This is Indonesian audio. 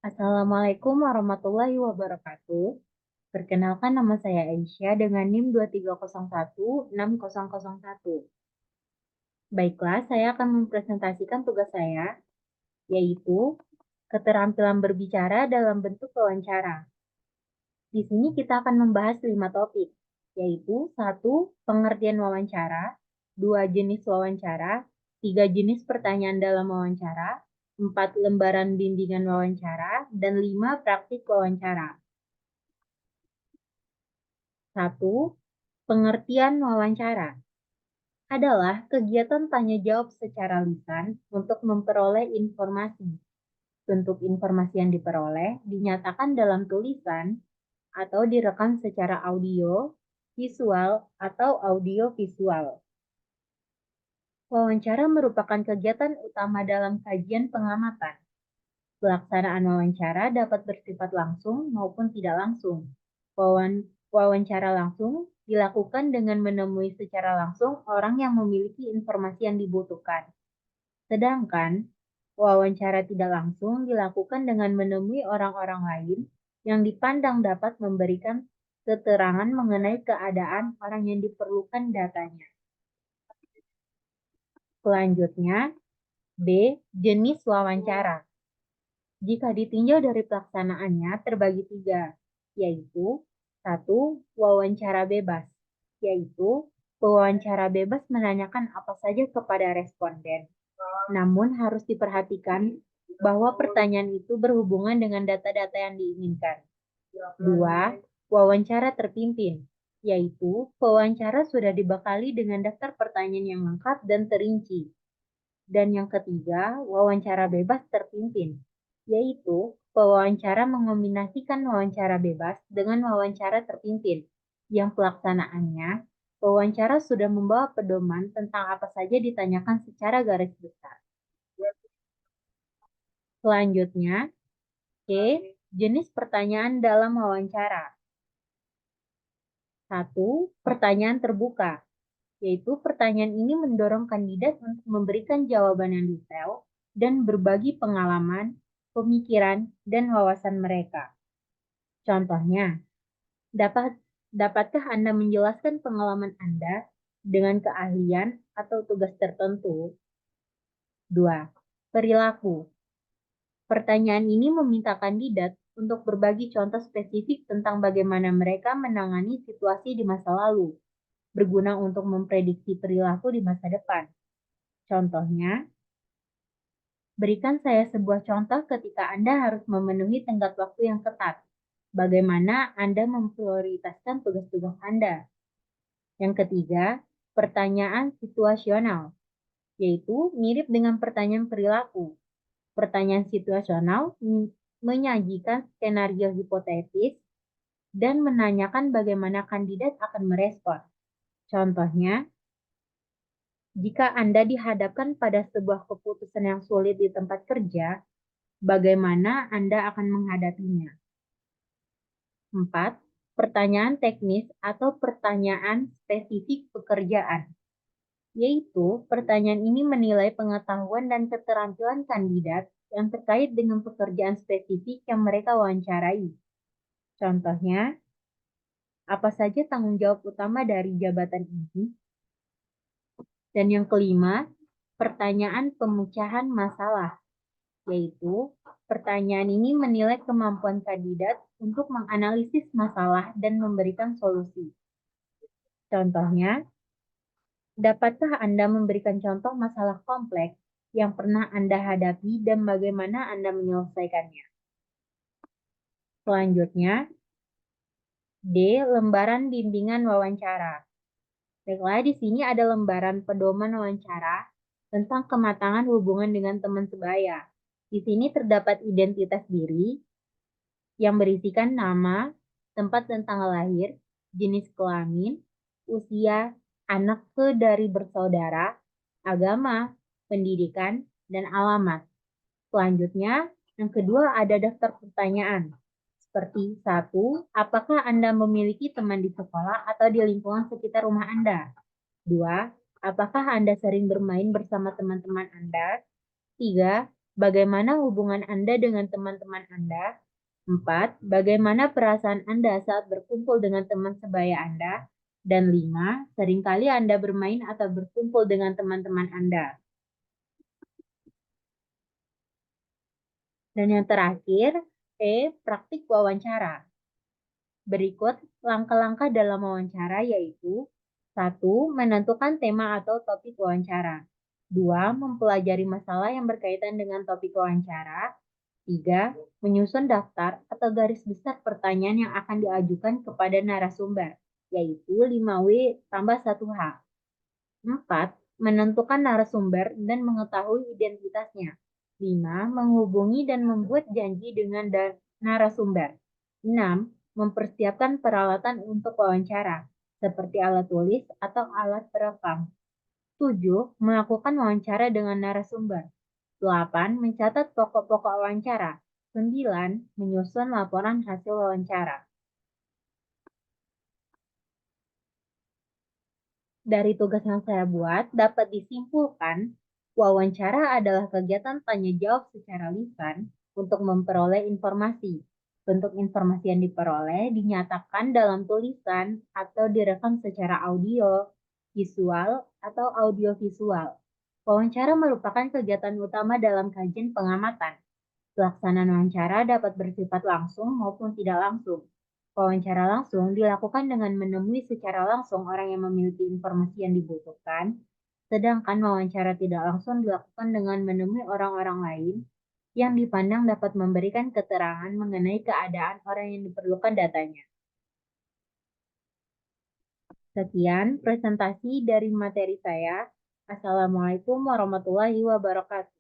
Assalamualaikum warahmatullahi wabarakatuh. Perkenalkan nama saya Aisyah dengan NIM 23016001. Baiklah, saya akan mempresentasikan tugas saya, yaitu keterampilan berbicara dalam bentuk wawancara. Di sini kita akan membahas 5 topik, yaitu 1. Pengertian wawancara, 2. Jenis wawancara, 3. Jenis pertanyaan dalam wawancara, 4. Lembaran bimbingan wawancara, dan 5. Praktik wawancara. 1. Pengertian wawancara adalah kegiatan tanya jawab secara lisan untuk memperoleh informasi. Bentuk informasi yang diperoleh dinyatakan dalam tulisan atau direkam secara audio, visual, atau audio visual. Wawancara merupakan kegiatan utama dalam kajian pengamatan. Pelaksanaan wawancara dapat bersifat langsung maupun tidak langsung. Wawancara langsung dilakukan dengan menemui secara langsung orang yang memiliki informasi yang dibutuhkan. Sedangkan wawancara tidak langsung dilakukan dengan menemui orang-orang lain yang dipandang dapat memberikan keterangan mengenai keadaan orang yang diperlukan datanya. Selanjutnya, B. Jenis wawancara. Jika ditinjau dari pelaksanaannya terbagi 3, yaitu 1. Wawancara bebas, yaitu wawancara bebas menanyakan apa saja kepada responden. Namun harus diperhatikan bahwa pertanyaan itu berhubungan dengan data-data yang diinginkan. 2. Wawancara terpimpin, yaitu wawancara sudah dibekali dengan daftar pertanyaan yang lengkap dan terinci. Dan yang ketiga, wawancara bebas terpimpin, yaitu pewawancara mengombinasikan wawancara bebas dengan wawancara terpimpin, yang pelaksanaannya, wawancara sudah membawa pedoman tentang apa saja ditanyakan secara garis besar. Selanjutnya, C. Jenis pertanyaan dalam wawancara. 1. Pertanyaan terbuka, yaitu pertanyaan ini mendorong kandidat untuk memberikan jawaban yang detail dan berbagi pengalaman, pemikiran, dan wawasan mereka. Contohnya, dapatkah Anda menjelaskan pengalaman Anda dengan keahlian atau tugas tertentu? 2. Perilaku. Pertanyaan ini meminta kandidat untuk berbagi contoh spesifik tentang bagaimana mereka menangani situasi di masa lalu, berguna untuk memprediksi perilaku di masa depan. Contohnya, berikan saya sebuah contoh ketika Anda harus memenuhi tenggat waktu yang ketat. Bagaimana Anda memprioritaskan tugas-tugas Anda? Yang ketiga, pertanyaan situasional, yaitu mirip dengan pertanyaan perilaku. Pertanyaan situasional menyajikan skenario hipotetis dan menanyakan bagaimana kandidat akan merespon. Contohnya, jika Anda dihadapkan pada sebuah keputusan yang sulit di tempat kerja, bagaimana Anda akan menghadapinya? 4. Pertanyaan teknis atau pertanyaan spesifik pekerjaan, yaitu pertanyaan ini menilai pengetahuan dan keterampilan kandidat yang terkait dengan pekerjaan spesifik yang mereka wawancarai. Contohnya, apa saja tanggung jawab utama dari jabatan ini? Dan yang kelima, pertanyaan pemecahan masalah, yaitu pertanyaan ini menilai kemampuan kandidat untuk menganalisis masalah dan memberikan solusi. Contohnya, dapatkah Anda memberikan contoh masalah kompleks yang pernah Anda hadapi dan bagaimana Anda menyelesaikannya? Selanjutnya, D. Lembaran bimbingan wawancara. Baiklah, di sini ada lembaran pedoman wawancara tentang kematangan hubungan dengan teman sebaya. Di sini terdapat identitas diri yang berisikan nama, tempat dan tanggal lahir, jenis kelamin, usia, anak dari bersaudara, agama, pendidikan, dan alamat. Selanjutnya, yang kedua ada daftar pertanyaan. Seperti 1. Apakah Anda memiliki teman di sekolah atau di lingkungan sekitar rumah Anda? 2. Apakah Anda sering bermain bersama teman-teman Anda? 3. Bagaimana hubungan Anda dengan teman-teman Anda? 4. Bagaimana perasaan Anda saat berkumpul dengan teman sebaya Anda? Dan 5. Seringkali Anda bermain atau berkumpul dengan teman-teman Anda. Dan yang terakhir, E. Praktik wawancara. Berikut langkah-langkah dalam wawancara yaitu 1. Menentukan tema atau topik wawancara. 2. Mempelajari masalah yang berkaitan dengan topik wawancara. 3. Menyusun daftar atau garis besar pertanyaan yang akan diajukan kepada narasumber, yaitu 5W tambah 1H. 4. Menentukan narasumber dan mengetahui identitasnya. 5. Menghubungi dan membuat janji dengan narasumber. 6. Mempersiapkan peralatan untuk wawancara, seperti alat tulis atau alat perekam. 7. Melakukan wawancara dengan narasumber. 8. Mencatat pokok-pokok wawancara. 9. Menyusun laporan hasil wawancara. Dari tugas yang saya buat, dapat disimpulkan, wawancara adalah kegiatan tanya jawab secara lisan untuk memperoleh informasi. Bentuk informasi yang diperoleh dinyatakan dalam tulisan atau direkam secara audio, visual, atau audiovisual. Wawancara merupakan kegiatan utama dalam kajian pengamatan. Pelaksanaan wawancara dapat bersifat langsung maupun tidak langsung. Wawancara langsung dilakukan dengan menemui secara langsung orang yang memiliki informasi yang dibutuhkan, sedangkan wawancara tidak langsung dilakukan dengan menemui orang-orang lain yang dipandang dapat memberikan keterangan mengenai keadaan orang yang diperlukan datanya. Sekian presentasi dari materi saya. Assalamualaikum warahmatullahi wabarakatuh.